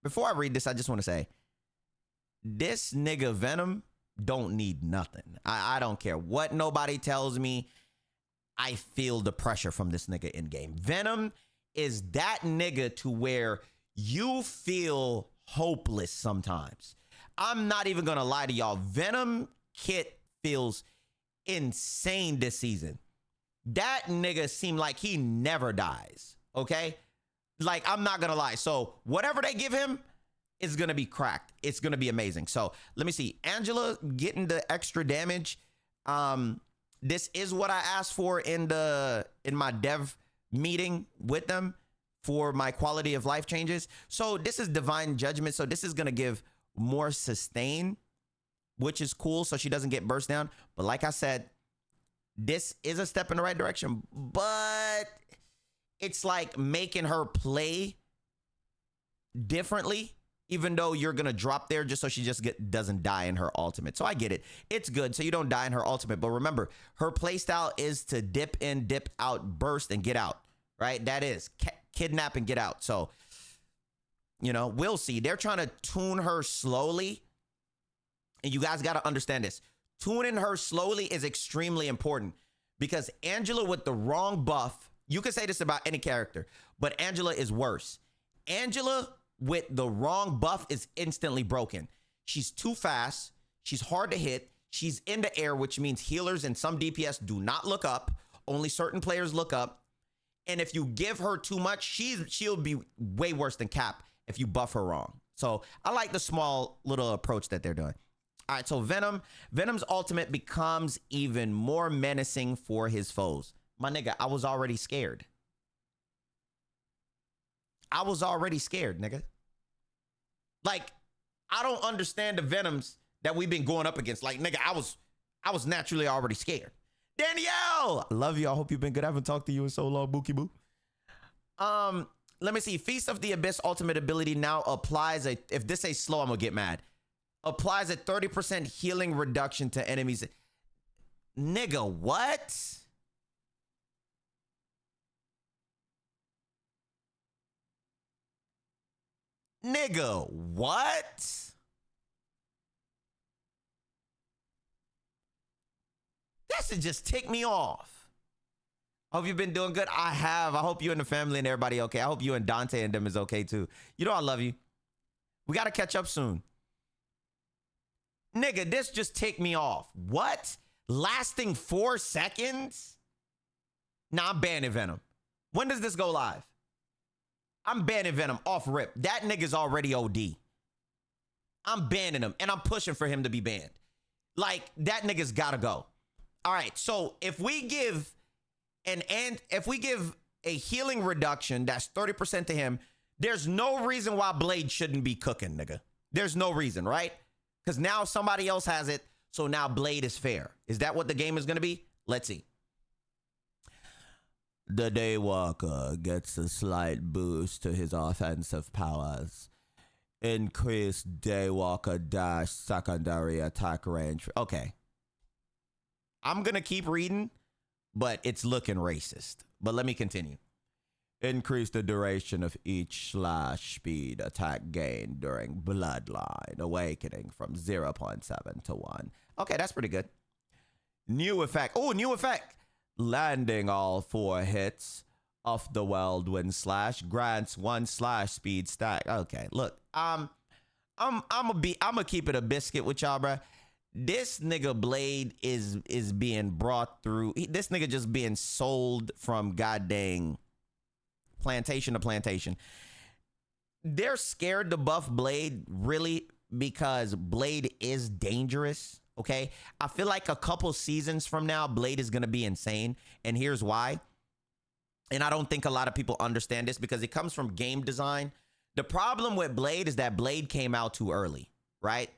before I read this, I just want to say, this nigga Venom don't need nothing. I don't care what nobody tells me. I feel the pressure from this nigga in game. Venom is that nigga to where you feel hopeless sometimes. I'm not even gonna lie to y'all. Venom kit feels insane this season. That nigga seemed like he never dies. Okay? Like, I'm not gonna lie. So whatever they give him is gonna be cracked. It's gonna be amazing. So let me see. Angela getting the extra damage. This is what I asked for in my dev meeting with them for my quality of life changes. So this is divine judgment. So this is gonna give more sustain, which is cool. So she doesn't get burst down. But like I said, this is a step in the right direction, but it's like making her play differently, even though you're going to drop there just so she just doesn't die in her ultimate. So I get it. It's good. So you don't die in her ultimate. But remember, her play style is to dip in, dip out, burst, and get out, right? That is kidnap and get out. So, you know, we'll see. They're trying to tune her slowly. And you guys got to understand this. Tuning her slowly is extremely important because Angela with the wrong buff, you can say this about any character, but Angela is worse. Angela with the wrong buff is instantly broken. She's too fast. She's hard to hit. She's in the air, which means healers and some DPS do not look up. Only certain players look up. And if you give her too much, she'll be way worse than Cap if you buff her wrong. So I like the small little approach that they're doing. All right, so Venom's ultimate becomes even more menacing for his foes. My nigga, I was already scared. I was already scared, nigga. Like, I don't understand the Venoms that we've been going up against. Like, nigga, I was naturally already scared. Danielle, I love you. I hope you've been good. I haven't talked to you in so long, Bookie Boo. Let me see. Feast of the Abyss ultimate ability now applies a, if this ain't slow, I'm gonna get mad. Applies a 30% healing reduction to enemies. Nigga, what? Nigga, what? That should just tick me off. Hope you've been doing good. I have. I hope you and the family and everybody okay. I hope you and Dante and them is okay too. You know I love you. We got to catch up soon. Nigga, this just ticked me off. What? Lasting 4 seconds? Nah, I'm banning Venom. When does this go live? I'm banning Venom off rip. That nigga's already OD. I'm banning him, and I'm pushing for him to be banned. Like, that nigga's gotta go. All right, so if we give if we give a healing reduction that's 30% to him, there's no reason why Blade shouldn't be cooking, nigga. There's no reason, right? Because now somebody else has it, so now Blade is fair. Is that what the game is going to be? Let's see. The Daywalker gets a slight boost to his offensive powers. Increased Daywalker dash secondary attack range. Okay. I'm going to keep reading, but it's looking racist. But let me continue. Increase the duration of each slash speed attack gain during Bloodline Awakening from 0.7 to 1. Okay, that's pretty good. New effect. Oh, new effect. Landing all 4 hits of the Whirlwind slash grants 1 slash speed stack. Okay, look. I'm gonna keep it a biscuit with y'all, bruh. This nigga Blade is being brought through. This nigga just being sold from goddamn plantation to plantation. They're scared to buff Blade really because Blade is dangerous. Okay, I feel like a couple seasons from now, Blade is gonna be insane, and here's why. And I don't think a lot of people understand this because it comes from game design. The problem with Blade is that Blade came out too early, right?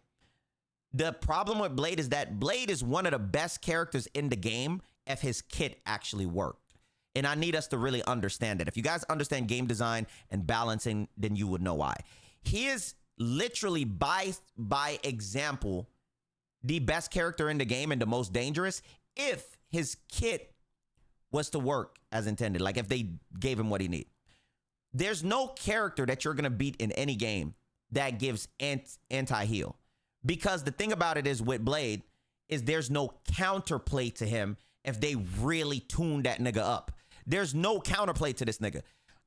The problem with Blade is that Blade is one of the best characters in the game if his kit actually worked. And I need us to really understand that. If you guys understand game design and balancing, then you would know why. He is literally, by example, the best character in the game and the most dangerous if his kit was to work as intended. Like if they gave him what he needs. There's no character that you're going to beat in any game that gives anti-heal. Because the thing about it is with Blade is there's no counterplay to him if they really tune that nigga up. There's no counterplay to this nigga.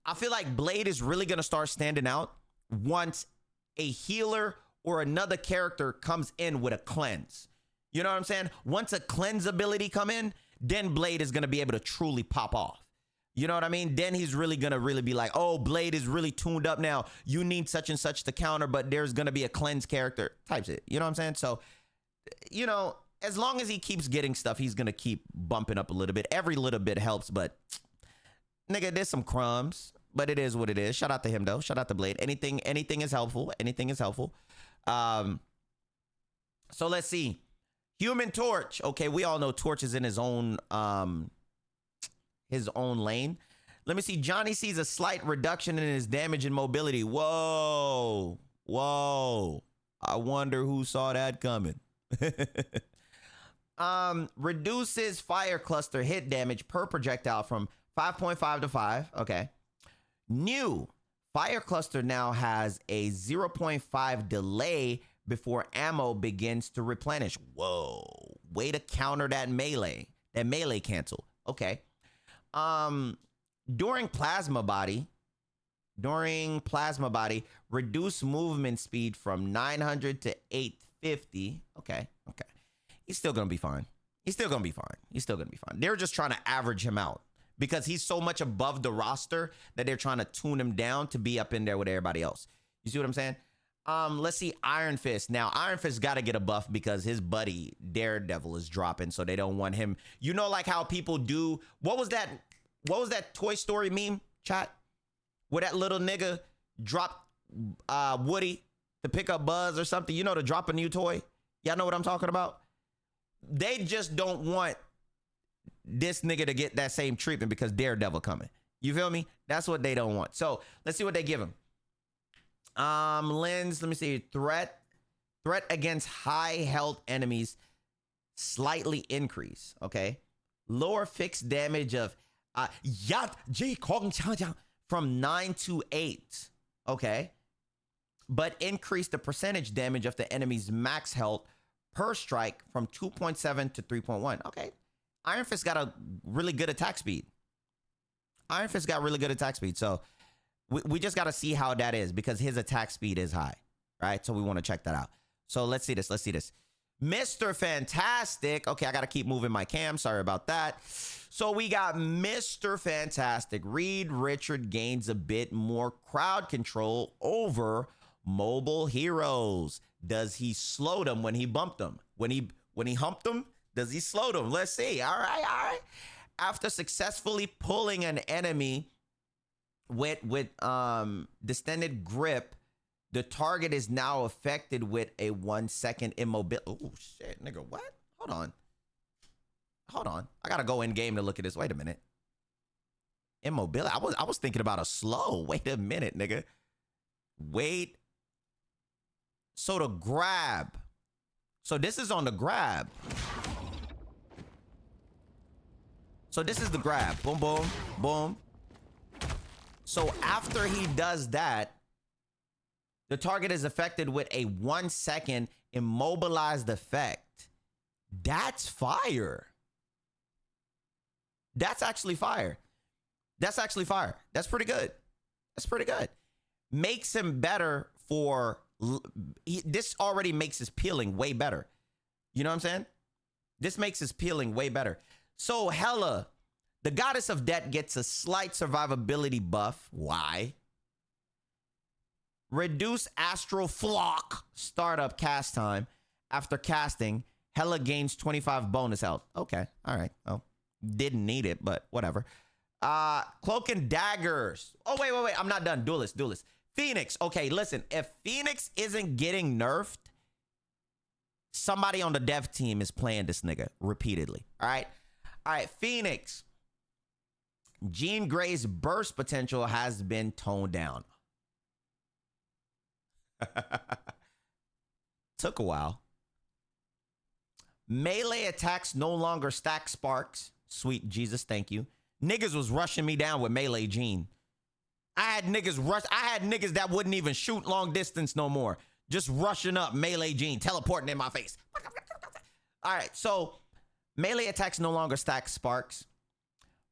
I feel like Blade is really going to start standing out once a healer or another character comes in with a cleanse. You know what I'm saying? Once a cleanse ability come in, then Blade is going to be able to truly pop off. You know what I mean? Then he's really going to really be like, oh, Blade is really tuned up now. You need such and such to counter, but there's going to be a cleanse character type shit. You know what I'm saying? So, you know, as long as he keeps getting stuff, he's going to keep bumping up a little bit. Every little bit helps, but nigga, there's some crumbs, but it is what it is. Shout out to him though. Shout out to Blade. Anything is helpful. Anything is helpful. So let's see. Human Torch. Okay, we all know Torch is in his own lane. Let me see. Johnny sees a slight reduction in his damage and mobility. Whoa. Whoa. I wonder who saw that coming. Reduces fire cluster hit damage per projectile from 5.5 to 5. Okay. New. Fire cluster now has a 0.5 delay before ammo begins to replenish. Whoa. Way to counter that melee. That melee cancel. Okay. During plasma body, reduce movement speed from 900 to 850. Okay. He's still gonna be fine. They're just trying to average him out because he's so much above the roster that they're trying to tune him down to be up in there with everybody else. You see what I'm saying? Let's see Iron Fist. Now, Iron Fist got to get a buff because his buddy Daredevil is dropping, so they don't want him. You know, like how people do. What was that Toy Story meme, chat? Where that little nigga dropped Woody to pick up Buzz or something. You know, to drop a new toy. Y'all know what I'm talking about? They just don't want this nigga to get that same treatment because Daredevil coming. You feel me? That's what they don't want. So let's see what they give him. Lens, let me see. Threat against high health enemies slightly increase. Okay. Lower fixed damage of from 9 to 8. Okay. But increase the percentage damage of the enemy's max health per strike from 2.7 to 3.1. Okay. Iron Fist got a really good attack speed. So we just got to see how that is because his attack speed is high, right? So we want to check that out. So let's see this. Mr. Fantastic. Okay, I got to keep moving my cam. Sorry about that. So we got Mr. Fantastic. Reed Richard gains a bit more crowd control over mobile heroes. Does he slow them when he bumped them? When he humped them, does he slow them? Let's see. All right. After successfully pulling an enemy with distended grip, the target is now affected with a 1 second immobility. Oh shit, nigga, what? Hold on. I gotta go in game to look at this. Wait a minute. Immobility. I was thinking about a slow. Wait a minute, nigga. Wait. So the grab. So this is on the grab. So this is the grab. Boom, boom, boom. So after he does that, the target is affected with a 1 second immobilized effect. That's fire. That's actually fire. That's pretty good. Makes him better for... this already makes his peeling way better. You know what I'm saying? This makes his peeling way better. So Hela, the goddess of death, gets a slight survivability buff. Why? Reduce astral flock startup cast time. After casting, Hela gains 25 bonus health. Okay, all right. Oh, didn't need it, but whatever. Cloak and daggers. Oh, wait. I'm not done. Duelist. Phoenix. Okay, listen. If Phoenix isn't getting nerfed, somebody on the dev team is playing this nigga repeatedly. All right, Phoenix. Jean Grey's burst potential has been toned down. Took a while. Melee attacks no longer stack sparks. Sweet Jesus, thank you. Niggas was rushing me down with melee Jean. I had niggas rush. I had niggas that wouldn't even shoot long distance no more. Just rushing up, melee gene, teleporting in my face. All right, so melee attacks no longer stack sparks.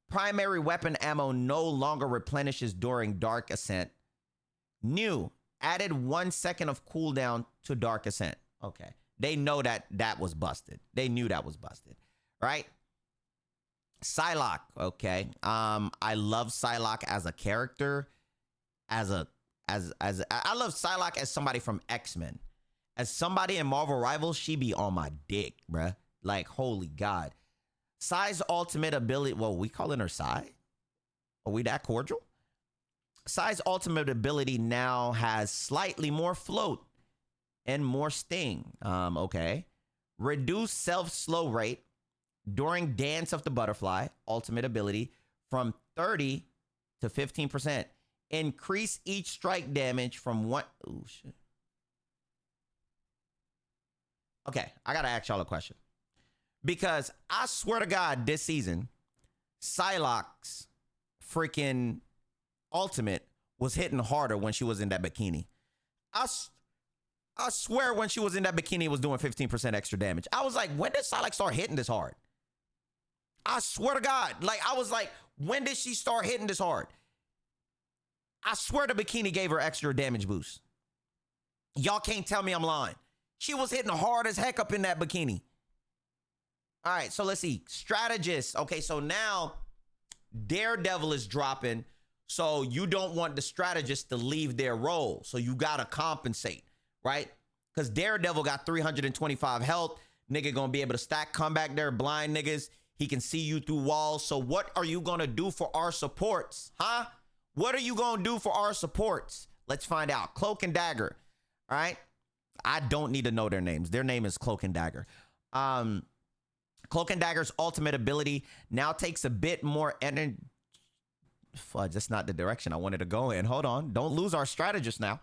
Primary weapon ammo no longer replenishes during Dark Ascent. New, added 1 second of cooldown to Dark Ascent. Okay, they know that was busted. They knew that was busted, right? Psylock, okay. I love Psylock as a character, I love Psylock as somebody from X-Men. As somebody in Marvel Rivals, she be on my dick, bruh. Like, holy God. Psy's ultimate ability, well, we calling her Psy? Are we that cordial? Psy's ultimate ability now has slightly more float and more sting. Okay. Reduce self-slow rate during Dance of the Butterfly, ultimate ability, from 30 to 15%. Increase each strike damage from one. Oh, shit. Okay, I gotta ask y'all a question. Because I swear to God, this season, Psylock's freaking ultimate was hitting harder when she was in that bikini. I swear when she was in that bikini, it was doing 15% extra damage. I was like, when did Psylocke start hitting this hard? I swear to God. Like, I was like, when did she start hitting this hard? I swear the bikini gave her extra damage boost. Y'all can't tell me I'm lying. She was hitting hard as heck up in that bikini. All right, so let's see. Strategist. Okay, so now Daredevil is dropping. So you don't want the strategist to leave their role. So you got to compensate, right? Because Daredevil got 325 health. Nigga gonna be able to stack, come back there, blind niggas. He can see you through walls. So what are you gonna do for our supports, huh? What are you gonna do for our supports? Let's find out. Cloak and Dagger, all right? I don't need to know their names. Their name is Cloak and Dagger. Cloak and Dagger's ultimate ability now takes a bit more energy. Fudge, that's not the direction I wanted to go in. Hold on. Don't lose our strategist now.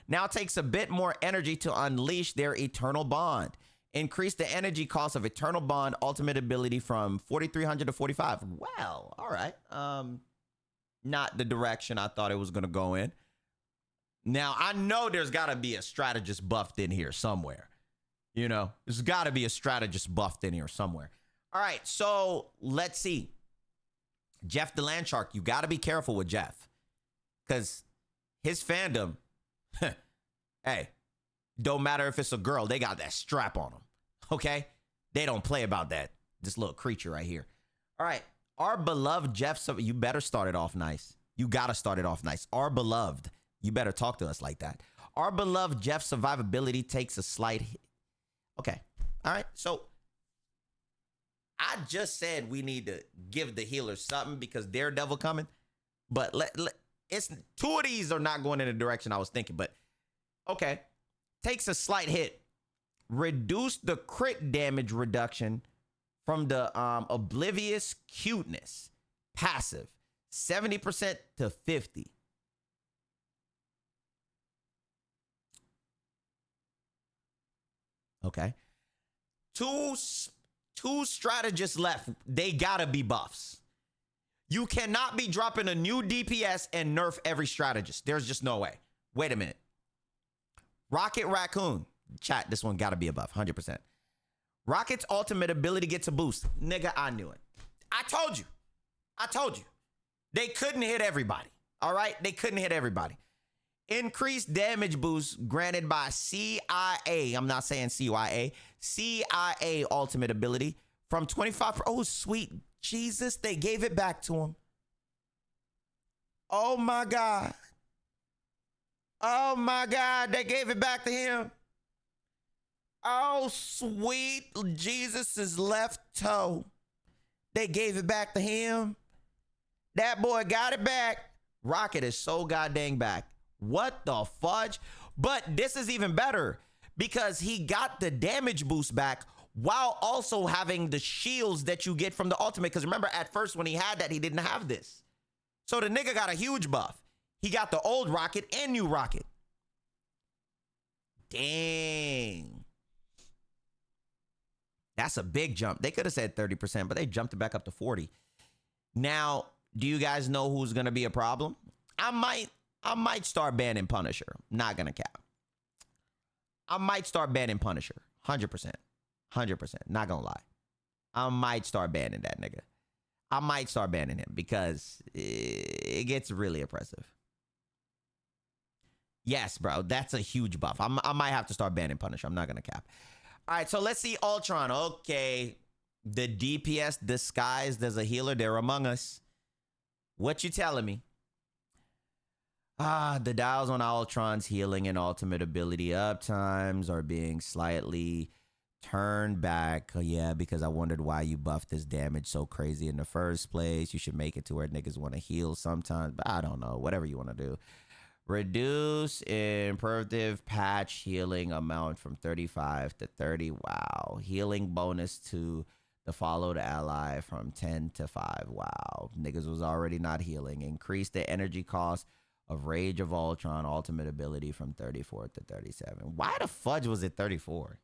Now takes a bit more energy to unleash their Eternal Bond. Increase the energy cost of Eternal Bond ultimate ability from 4,300 to 45. Well, all right. Not the direction I thought it was going to go in. Now, I know there's got to be a strategist buffed in here somewhere. You know, there's got to be a strategist buffed in here somewhere. All right, so let's see. Jeff the Landshark, you got to be careful with Jeff. Because his fandom, hey, don't matter if it's a girl, they got that strap on them. Okay? They don't play about that. This little creature right here. All right, our beloved Jeff, you better start it off nice. You got to start it off nice. Our beloved, you better talk to us like that. Our beloved Jeff survivability takes a slight hit. Okay. All right. So I just said we need to give the healers something because Daredevil coming. But it's two of these are not going in the direction I was thinking. But okay. Takes a slight hit. Reduce the crit damage reduction from the Oblivious Cuteness passive. 70% to 50. Okay. Two strategists left. They gotta be buffs. You cannot be dropping a new DPS and nerf every strategist. There's just no way. Wait a minute. Rocket Raccoon. Chat, this one gotta be a buff. 100%. Rocket's ultimate ability gets a boost. Nigga, I knew it. I told you. They couldn't hit everybody. All right? They couldn't hit everybody. Increased damage boost granted by CIA. I'm not saying CYA. CIA ultimate ability from 25. Oh, sweet Jesus. They gave it back to him. Oh, my God. Oh, my God. They gave it back to him. Oh, sweet Jesus' left toe. They gave it back to him. That boy got it back. Rocket is so goddamn back. What the fudge? But this is even better because he got the damage boost back while also having the shields that you get from the ultimate. Because remember, at first when he had that, he didn't have this. So the nigga got a huge buff. He got the old Rocket and new Rocket. Dang. That's a big jump. They could have said 30%, but they jumped it back up to 40. Now, do you guys know who's going to be a problem? I I might start banning Punisher. Not gonna cap. I might start banning Punisher. 100%. 100%. Not gonna lie. I might start banning that nigga. I might start banning him because it gets really oppressive. Yes, bro. That's a huge buff. I might have to start banning Punisher. I'm not gonna cap. All right, so let's see Ultron. Okay. The DPS disguised as a healer. They're among us. What you telling me? The dials on Ultron's healing and ultimate ability up times are being slightly turned back. Oh, yeah, because I wondered why you buffed this damage so crazy in the first place. You should make it to where niggas want to heal sometimes, but I don't know. Whatever you want to do. Reduce imperative patch healing amount from 35 to 30. Wow. Healing bonus to the followed ally from 10 to 5. Wow. Niggas was already not healing. Increase the energy cost of Rage of Ultron ultimate ability from 34 to 37. Why the fudge was it 34?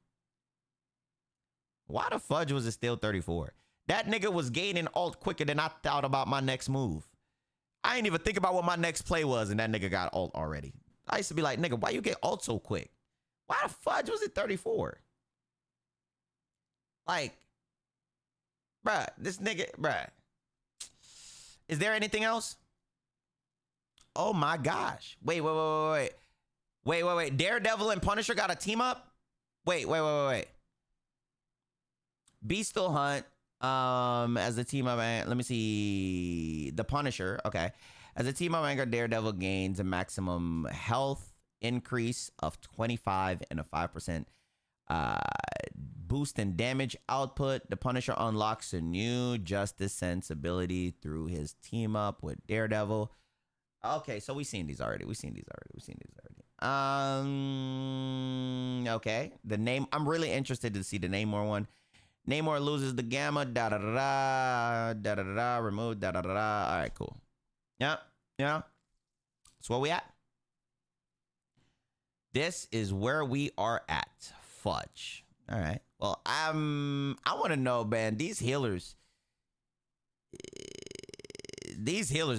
Why the fudge was it still 34? That nigga was gaining ult quicker than I thought about my next move. I ain't even think about what my next play was, and that nigga got ult already. I used to be like, nigga, why you get ult so quick? Why the fudge was it 34? Like, bruh, this nigga, bruh. Is there anything else? Oh my gosh. Wait. Daredevil and Punisher got a team up? Wait. Beastal Hunt, as a team of, let me see, the Punisher, okay. As a team of anger, Daredevil gains a maximum health increase of 25 and a 5% boost in damage output. The Punisher unlocks a new Justice Sense ability through his team up with Daredevil. Okay, so we've seen these already. Okay. The name, I'm really interested to see the Namor one. Namor loses the gamma, remove, All right, cool. Yeah. That's where we at. This is where we are at. Fudge. All right. Well, I want to know, man, these healers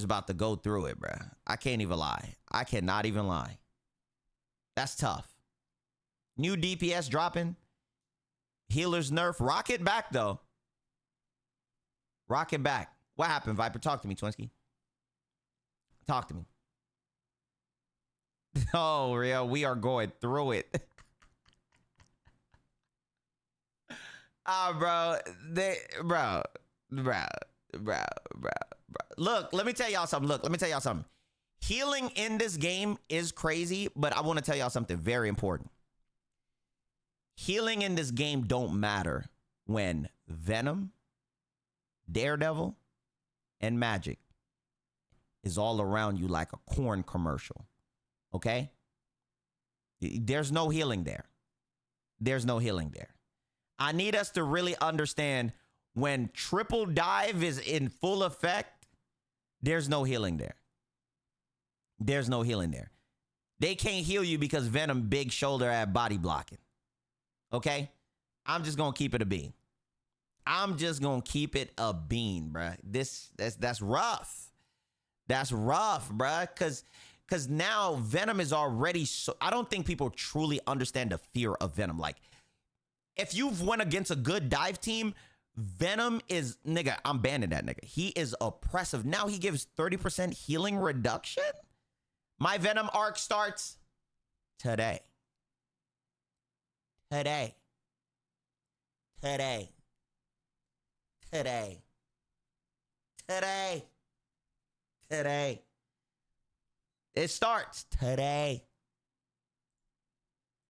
about to go through it, bruh. I can't even lie. I cannot even lie. That's tough. New DPS dropping. Healers nerf. Rocket back, though. Rocket back. What happened, Viper? Talk to me, Twinsky. Talk to me. Oh, Rio, we are going through it. Bro. Look, let me tell y'all something. Healing in this game is crazy, but I want to tell y'all something very important. Healing in this game don't matter when Venom, Daredevil, and Magic is all around you like a corn commercial. Okay? There's no healing there. I need us to really understand when triple dive is in full effect, there's no healing there. They can't heal you because Venom big shoulder at body blocking. Okay? I'm just going to keep it a bean. Bruh. That's rough. That's rough, bruh. Because now Venom is already so... I don't think people truly understand the fear of Venom. Like, if you've went against a good dive team, Venom is... Nigga, I'm banning that nigga. He is oppressive. Now he gives 30% healing reduction? My Venom arc starts today. Today. It starts today.